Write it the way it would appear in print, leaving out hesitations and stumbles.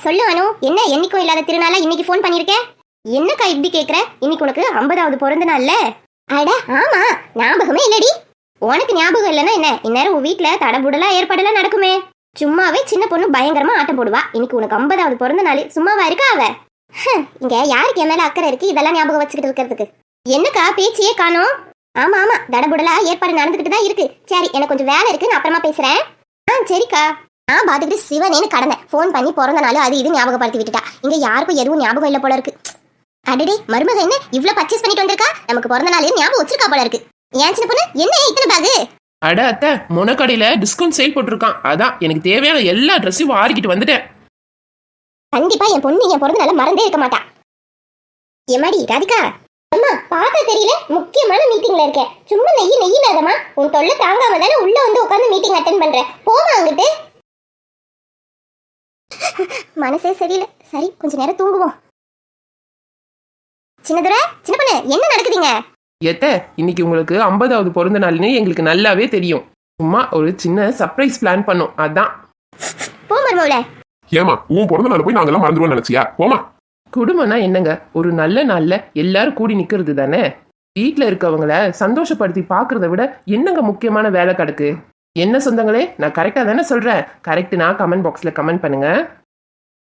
சொல்லு அனு, என்ன என்னைக்கும் இல்லாத திருநாளா இன்னைக்கு ஃபோன் பண்ணிருக்கேன்? என்னக்கா இப்படி கேக்குற? இன்னைக்கு உனக்கு 50வது பிறந்த நாள்ல. அட ஆமா, ஞாபகமே இல்லடி. உனக்கு ஞாபகம் இல்லைன்னா என்ன, இந்நேரம் உன் வீட்டுல தடபுடலா ஏற்பாடெல்லாம் நடக்குமே. சும்மாவே சின்ன பொண்ணு பயங்கரமா ஆட்டம் போடுவா. இன்னைக்கு உனக்கு 50வது பிறந்த நாள், சும்மாவா இருக்கா அவ? இங்க யாருக்கு என் மேல அக்கறை இருக்கு இதெல்லாம் ஞாபகம் வச்சுக்கிட்டு இருக்கிறதுக்கு? என்னக்கா பேச்சியே காணோம்? ஆமா ஆமா, தடபுடலா ஏற்பாடு நடந்துகிட்டு தான் இருக்கு. சரி, எனக்கு கொஞ்சம் வேலை இருக்கு, நான் அப்புறமா பேசுறேன். சரிக்கா. நான் பாத்துக்கிட்டு சிவனேன்னு கடந்தேன். ஃபோன் பண்ணி பிறந்த நாள் அது இது ஞாபகப்படுத்தி விட்டுட்டா. இங்க யாருக்கும் எதுவும் ஞாபகம் இல்ல போல இருக்கு. அடடே, மருமக என்ன இவ்ளோ பர்ச்சேஸ் பண்ணிட்டு வந்திருக்கா? நமக்கு பிறந்த நாள் ஞாபகம் வச்சிருக்கா போல இருக்கு. ஏன் சின்ன பொண்ணு, என்ன இத்தனை பேகு? அட அத்தை, முனக்கடையில டிஸ்கவுண்ட் சேல் போட்டிருக்கான். அதான் எனக்கு தேவையான எல்லா ட்ரெஸ்ஸையும் வாரிக்கிட்டு வந்துட்டேன். கண்டிப்பா என் பொண்ணு என் பிறந்த நாள மறந்தே இருக்க மாட்டா. எம்மாடி ராதிகா, அம்மா பார்த்தா தெரியல, முக்கியமான மீட்டிங்ல இருக்கேன். சும்மா நெய்யினாதம்மா, உன் தொல்லை தாங்காம தானே உள்ள வந்து உட்காந்து மீட்டிங் அட்டென்ட் பண்றேன். போமா அங்கிட்டு. மனசே சரியில்லை. சரி, கொஞ்ச நேரம் தூங்குவோம். சின்னதுரை, சின்ன பொண்ணு, என்ன நடக்குதுங்க? ஏத்த, இன்னைக்கு உங்களுக்கு 50வது பிறந்த நாள்னு எங்களுக்கு நல்லாவே தெரியும். சும்மா ஒரு சின்ன சர்ப்ரைஸ் பிளான் பண்ணோம், அதான். போ மருமவுல. ஏமா உன் பிறந்த நாள் போய் நாங்கெல்லாம் மறந்துடுவோம் நினைச்சியா? போமா. குடும்பம்னா என்னங்க, ஒரு நல்ல நாள்ல எல்லாரும் கூடி நிக்கிறது தானே. வீட்டுல இருக்கவங்கள சந்தோஷப்படுத்தி பாக்குறத விட என்னங்க முக்கியமான வேலை கிடக்கு? என்ன சொந்தங்களே, நான் கரெக்டா தானே சொல்றேன்? கரெக்ட்னா கமெண்ட் பாக்ஸ்ல கமெண்ட் பண்ணுங்க.